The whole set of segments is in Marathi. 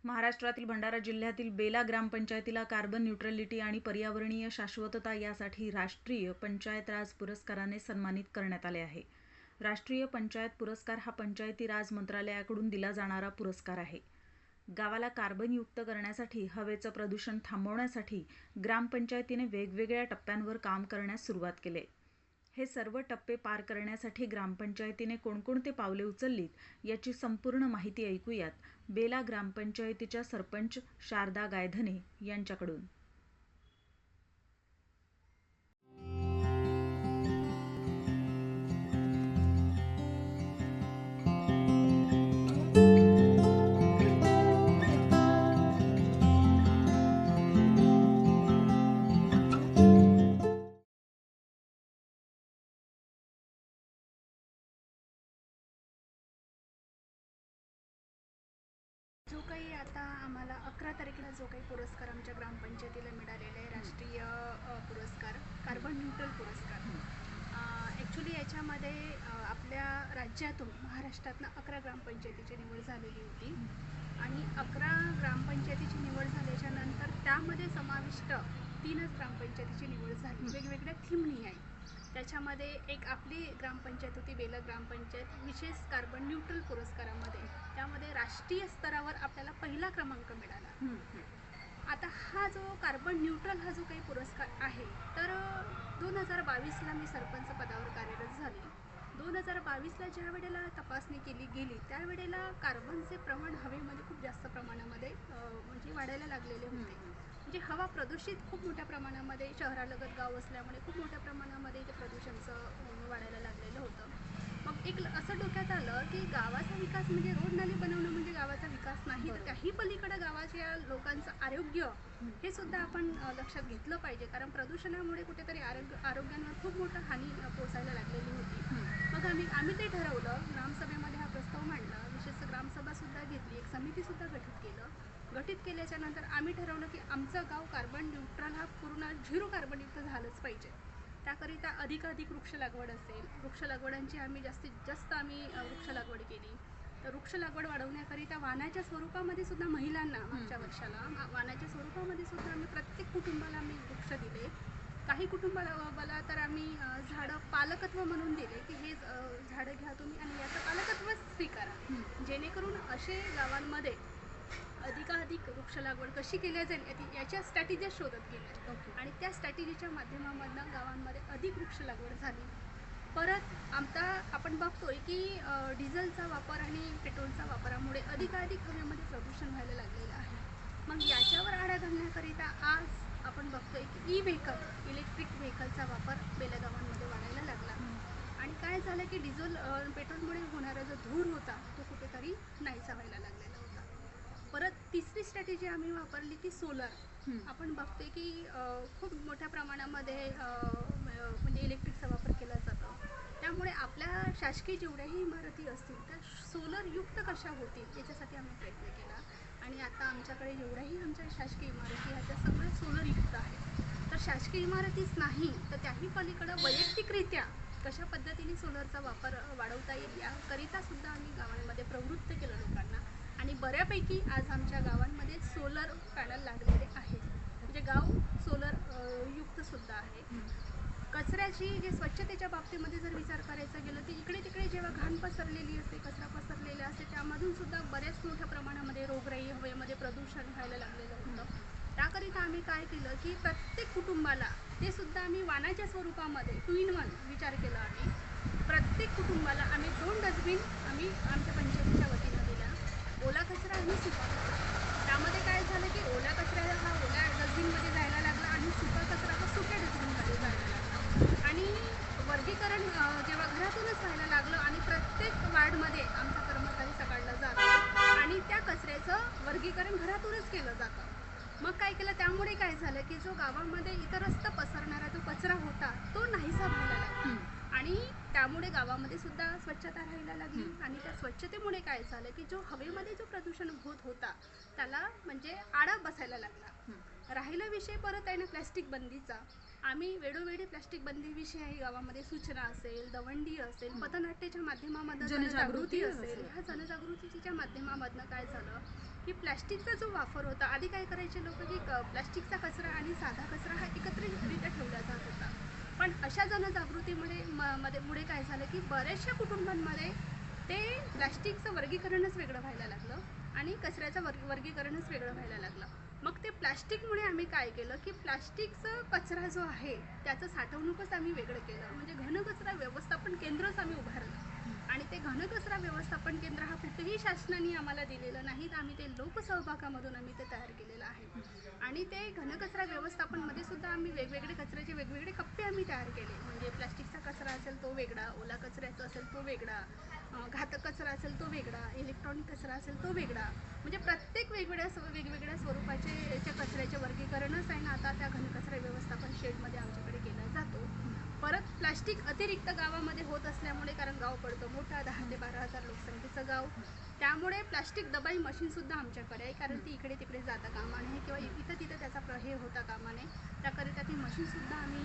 महाराष्ट्रातील भंडारा जिल्ह्यातील बेला ग्रामपंचायतीला कार्बन न्यूट्रलिटी आणि पर्यावरणीय शाश्वतता यासाठी राष्ट्रीय पंचायत राज पुरस्काराने सन्मानित करण्यात आले आहे. राष्ट्रीय पंचायत पुरस्कार हा पंचायती राज मंत्रालयाकडून दिला जाणारा पुरस्कार आहे. गावाला कार्बनयुक्त करण्यासाठी, हवेचं प्रदूषण थांबवण्यासाठी ग्रामपंचायतीने वेगवेगळ्या टप्प्यांवर काम करण्यास सुरुवात केली. हे सर्व टप्पे पार करण्यासाठी ग्रामपंचायतीने कोणकोणते पावले उचललीत याची संपूर्ण माहिती ऐकूयात बेला ग्रामपंचायतीच्या सरपंच शारदा गायधने यांच्याकडून. जो काही आता आम्हाला 11 तारखेला जो काही पुरस्कार आमच्या ग्रामपंचायतीला मिळालेला आहे, राष्ट्रीय पुरस्कार, कार्बन न्यूट्रल पुरस्कार. ॲक्च्युली याच्यामध्ये आपल्या राज्यातून, महाराष्ट्रातनं 11 ग्रामपंचायतीची निवड झालेली होती आणि 11 ग्रामपंचायतीची निवड झाल्याच्या नंतर त्यामध्ये समाविष्ट 3च ग्रामपंचायतीची निवड झाली, वेगवेगळ्या थीमनी आहे. त्याच्यामध्ये एक आपली ग्रामपंचायत होती, बेला ग्रामपंचायत, विशेष कार्बन न्यूट्रल पुरस्कारामध्ये. त्यामध्ये राष्ट्रीय स्तरावर आपल्याला पहिला क्रमांक मिळाला. आता हा जो कार्बन न्यूट्रल हा जो काही पुरस्कार आहे, तर 2022ला मी सरपंच पदावर कार्यरत झाली. 2022ला ज्या वेळेला तपासणी केली गेली त्यावेळेला कार्बनचे प्रमाण हवेमध्ये खूप जास्त प्रमाणामध्ये म्हणजे वाढायला लागलेले होते. म्हणजे हवा प्रदूषित खूप मोठ्या प्रमाणामध्ये, शहरालगत गाव असल्यामुळे खूप मोठ्या प्रमाणामध्ये ते प्रदूषणचं वाढायला लागलेलं होतं. मग एक असं डोक्यात आलं की गावाचा विकास म्हणजे रोड नाली बनवणं म्हणजे गावाचा विकास नाही, तर त्याही पलीकडे गावाच्या लोकांचं आरोग्य हे सुद्धा आपण लक्षात घेतलं पाहिजे. कारण प्रदूषणामुळे कुठेतरी आरोग्यांवर खूप मोठं हानी पोचायला लागलेली होती. मग आम्ही ते ठरवलं, ग्रामसभेमध्ये हा प्रस्ताव मांडला, विशेष ग्रामसभासुद्धा घेतली, एक समितीसुद्धा गठीत केल्याच्या नंतर आम्ही ठरवलं की आमचं गाव कार्बन न्यूट्रल हा पूर्ण 0 कार्बनयुक्त झालंच पाहिजे. त्याकरिता अधिकाधिक वृक्ष लागवड असेल, वृक्ष लागवडांची आम्ही जास्तीत जास्त वृक्ष लागवड केली. तर वृक्ष लागवड वाढवण्याकरिता वाणाच्या स्वरूपामध्ये सुद्धा महिलांना मागच्या वर्षाला वाणाच्या स्वरूपामध्ये सुद्धा आम्ही प्रत्येक कुटुंबाला आम्ही वृक्ष दिले. काही कुटुंबाला तर आम्ही झाडं पालकत्व म्हणून दिले की हे झाडं घ्या तुम्ही आणि याचं पालकत्व स्वीकारा, जेणेकरून असे गावांमध्ये अधिकाधिक वृक्ष लागवड कशी केल्या जाईल याच्या स्ट्रॅटेजी शोधत गेल्या. आणि त्या स्ट्रॅटेजीच्या माध्यमामधनं गावांमध्ये अधिक वृक्ष लागवड झाली. परत आपण बघतोय की डिझेलचा वापर आणि पेट्रोलचा वापरामुळे अधिकाधिक हवेमध्ये प्रदूषण व्हायला लागलेलं आहे. मग याच्यावर आळा घालण्याकरिता आज आपण बघतोय की इलेक्ट्रिक व्हेकलचा वापर बेला गावांमध्ये वाढायला लागला. आणि काय झालं की डिझेल पेट्रोलमुळे होणारा जो धूर होता तो कुठेतरी नाहीसा व्हायला लागलेला होता. परत तिसरी स्ट्रॅटेजी आम्ही वापरली ती सोलर. आपण बघते की खूप मोठ्या प्रमाणामध्ये म्हणजे इलेक्ट्रिकचा वापर केला जातो. त्यामुळे आपल्या शासकीय जेवढ्याही इमारती असतील त्या सोलरयुक्त कशा होतील याच्यासाठी आम्ही प्रयत्न केला. आणि आता आमच्याकडे जेवढ्याही आमच्या शासकीय इमारती आहेत त्या सगळ्या सोलरयुक्त आहेत. तर शासकीय इमारतीच नाही तर त्याही पलीकडं वैयक्तिकरित्या कशा पद्धतीने सोलरचा वापर वाढवता येईल याकरिता सुद्धा आम्ही गावांमध्ये प्रवृत्त केलं लोकांना. आणि बऱ्यापैकी आज आमच्या गावांमध्ये सोलर पॅनल लागलेले आहेत, म्हणजे गाव सोलर युक्त सुद्धा आहे. कचऱ्याची जे स्वच्छतेच्या बाबतीमध्ये जर विचार करायचा गेलं तर इकडे तिकडे जेव्हा घाण पसरलेली असते, कचरा पसरलेला असते, त्यामधून सुद्धा बऱ्याच मोठ्या प्रमाणामध्ये रोगराई, हवेमध्ये प्रदूषण व्हायला लागलेलं होतं. त्याकरिता आम्ही काय केलं की प्रत्येक कुटुंबाला ते सुद्धा आम्ही वाणाच्या स्वरूपामध्ये 2 in 1 विचार केला. आम्ही प्रत्येक कुटुंबाला 2 डस्टबिन आम्ही आमच्या पंचायतीच्या वतीनं दिला, ओला कचरा आणि सुका कचरा. त्यामध्ये काय झालं की ओला कचरा हा ओल्या डस्टबिनमध्ये जायला लागला आणि सुका कचरा हा सुक्या डस्टबिनमध्ये जायला लागला. आणि वर्गीकरण जेव्हा घरातूनच व्हायला लागलं आणि प्रत्येक वार्डमध्ये आमचा कर्मचारी सकाळला जातो आणि त्या कचऱ्याचं वर्गीकरण घरातूनच केलं जातं. मग काय केलं, त्यामुळे काय झालं की जो गावामध्ये इतरस्त पसरणारा जो कचरा होता तो नाहीसा व्हायला लागला. आणि त्यामुळे गावामध्ये सुद्धा स्वच्छता राहायला लागली. आणि त्या स्वच्छतेमुळे काय झालं की जो हवेमध्ये जो प्रदूषण होत होता त्याला म्हणजे आळा बसायला लागला. राहिला विषय परत आहे ना प्लॅस्टिक बंदीचा. आम्ही वेळोवेळी प्लॅस्टिक बंदीविषयी गावामध्ये सूचना असेल, दवंडी असेल, पथनाट्याच्या माध्यमामधून जनजागृती असेल, ह्या जनजागृतीच्या माध्यमामधनं काय झालं की प्लॅस्टिकचा जो वापर होता, आधी काय करायचे लोक की प्लॅस्टिकचा कचरा आणि साधा कचरा हा एकत्रितरित्या ठेवला जात होता. पण अशा जनजागृतीमुळे मुळे काय झालं की बऱ्याचशा कुटुंबांमध्ये ते प्लॅस्टिकचं वर्गीकरणच वेगळं व्हायला लागलं आणि कचऱ्याचं वर्गीकरणच वेगळं व्हायला लागलं. मग ते प्लॅस्टिकमुळे आम्ही काय केलं की प्लॅस्टिकचा कचरा जो आहे त्याचं साठवणूकच आम्ही वेगळं केलं, म्हणजे घनकचरा व्यवस्थापन केंद्रच आम्ही उभारलं. आणि ते घनकचरा व्यवस्थापन केंद्र हा कुठेही शासनाने आम्हाला दिलेलं नाही, आम्ही ते लोकसहभागामधून आम्ही ते तयार केलेलं आहे. आणि ते घनकचरा व्यवस्थापनमध्ये सुद्धा आम्ही वेगवेगळे कचऱ्याचे वेगवेगळे कप्पे आम्ही तयार केले, म्हणजे प्लॅस्टिकचा कचरा असेल तो वेगळा, ओला कचऱ्याचा असेल तो वेगळा, घातक कचरा असेल तो वेगळा, इलेक्ट्रॉनिक कचरा असेल तो वेगळा, म्हणजे प्रत्येक वेगवेगळ्या स्वरूपाचे कचऱ्याचे वर्गीकरणच आहे ना आता त्या घनकचरा व्यवस्थापन शेडमध्ये आमच्याकडे केला जातो. परत प्लॅस्टिक अतिरिक्त गावामध्ये होत असल्यामुळे, कारण गाव पडतं मोठा 10 ते 12,000 लोकसंख्येचं गाव, त्यामुळे प्लॅस्टिक दबाई मशीनसुद्धा आमच्याकडे आहे, कारण ती इकडे तिकडे जाता कामा नये किंवा इथं तिथं त्याचा हे होता कामा नये, त्याकरिता ती मशीनसुद्धा आम्ही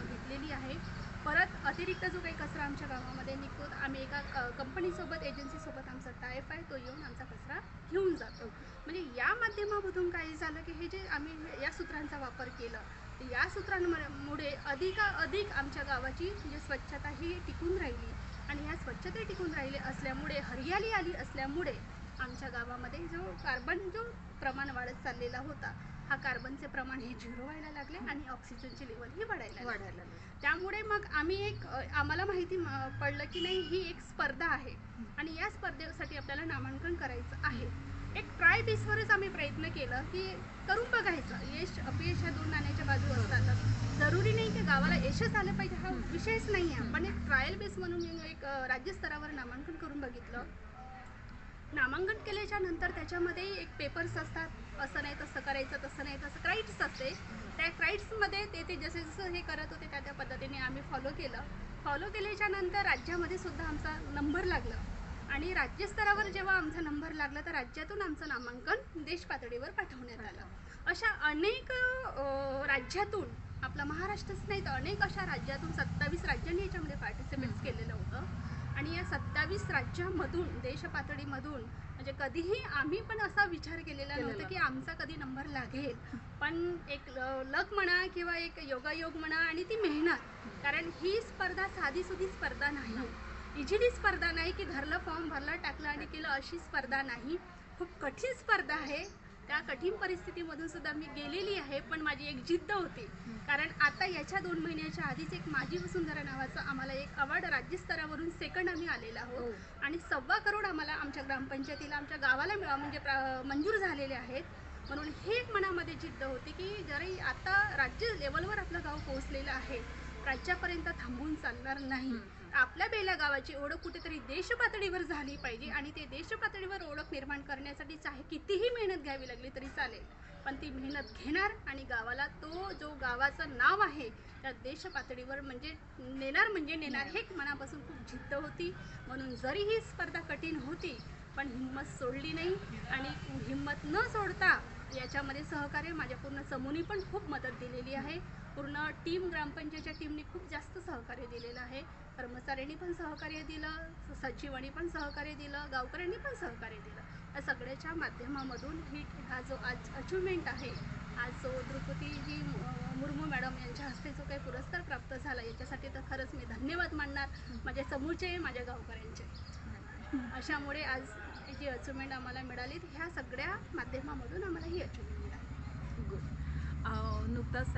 घेतलेली आहे. परत अतिरिक्त जो काही कचरा आमच्या गावामध्ये निघतो, आम्ही एका कंपनीसोबत एजन्सीसोबत आमचा टायप आहे, तो येऊन आमचा कचरा घेऊन जातो. म्हणजे या माध्यमामधून काय झालं की हे जे आम्ही या सूत्रांचा वापर केला, या सूत्रांमुळे अधिक आमच्या गावाची म्हणजे स्वच्छता ही टिकून राहिली. आणि ह्या स्वच्छता टिकून राहिली असल्यामुळे, हरियाली आली असल्यामुळे आमच्या गावामध्ये जो प्रमाण वाढत चाललेला होता, हा कार्बनचे प्रमाण हे 0 व्हायला लागले आणि ऑक्सिजनची लेवल ही वाढायला लागली. त्यामुळे मग आम्हाला माहिती पडलं की नाही, ही एक स्पर्धा आहे आणि या स्पर्धेसाठी आपल्याला नामांकन करायचं आहे. एक ट्राय बेसवरच आम्ही प्रयत्न केलं की करून बघायचं. यश अपयश ह्या 2 नाण्याच्या बाजू असतातच. जरुरी नाही की गावाला यशच आलं पाहिजे, हा विषयच नाही आहे. पण एक ट्रायल बेस म्हणून एक राज्यस्तरावर नामांकन करून बघितलं. नामांकन केल्याच्या नंतर त्याच्यामध्ये एक पेपर्स असतात, असं नाही तसं करायचं, तसं नाही तसं, क्राईट्स असते. त्या क्राईट्समध्ये ते जसं हे करत होते त्या पद्धतीने आम्ही फॉलो केल्याच्या नंतर राज्यामध्ये सुद्धा आमचा नंबर लागला. आणि राज्यस्तरावर जेव्हा आमचा नंबर लागला तर राज्यातून आमचं नामांकन देश पातळीवर पाठवण्यात आलं. अशा अनेक राज्यातून, आपला महाराष्ट्रच नाही तर अनेक अशा राज्यातून 27 राज्यांनी याच्यामध्ये पार्टिसिपेट केलेलं होतं. आणि या 27 राज्यामधून, देश पातळीमधून, म्हणजे कधीही आम्ही पण असा विचार केलेला नव्हता की आमचा कधी नंबर लागेल. पण एक लक म्हणा किंवा एक योगायोग म्हणा आणि ती मेहनत, कारण ही स्पर्धा साधीसुधी स्पर्धा नाही, इझिली स्पर्धा नाही की घरला फॉर्म भरला टाकला आणि केलं, अशी स्पर्धा नाही. खूप कठीण स्पर्धा आहे. त्या कठीण परिस्थितीमधून सुद्धा मी गेलेली आहे. पण माझी एक जिद्द होती, कारण आता याच्या 2 महिन्याच्या आधीच एक माझी वसुंधरा नावाचं आम्हाला एक अवॉर्ड राज्यस्तरावरून सेकंड आम्ही आलेला आहोत. आणि 1.25 करोड आम्हाला आमच्या ग्रामपंचायतीला, आमच्या गावाला म्हणजे मंजूर झालेले आहेत. म्हणून ही एक मनामध्ये जिद्द होती की जरी आता राज्य लेवलवर आपलं गाव पोहोचलेलं आहे, राज्यापर्यंत थांबून चालणार नाही. आपल्या बेला गावाची ओळख कुठेतरी देश पातळीवर झाली पाहिजे आणि ते देश पातळीवर ओळख निर्माण करण्यासाठी चाहे कितीही मेहनत घ्यावी लागली तरी चालेल, पण ती मेहनत घेणार आणि गावाला तो जो गावाचं नाव आहे त्या देश पातळीवर म्हणजे नेणार हे मनापासून खूप जिद्द होती. म्हणून जरी ही स्पर्धा कठीण होती पण हिंमत सोडली नाही. आणि हिंमत न सोडता याच्यामध्ये सहकार्य माझ्या पूर्ण समूहनी पण खूप मदत दिलेली आहे. पूर्ण टीम, ग्रामपंचायतच्या टीमने खूप जास्त सहकार्य दिलेलं आहे. कर्मचाऱ्यांनी पण सहकार्य दिलं, सचिवांनी पण सहकार्य दिलं, गावकऱ्यांनी पण सहकार्य दिलं. या सगळ्याच्या माध्यमामधून हा जो आज अचिव्हमेंट आहे, आज जो द्रौपदीजी मुर्मू मॅडम यांच्या हस्ते जो काही पुरस्कार प्राप्त झाला, याच्यासाठी तर खरंच मी धन्यवाद मानणार माझ्या समूहचे, माझ्या गावकऱ्यांचे. अशामुळे आज जी अचिव्हमेंट आम्हाला मिळाली, ह्या सगळ्या माध्यमामधून आम्हाला ही अचिव्हमेंट मिळाली. नुकताच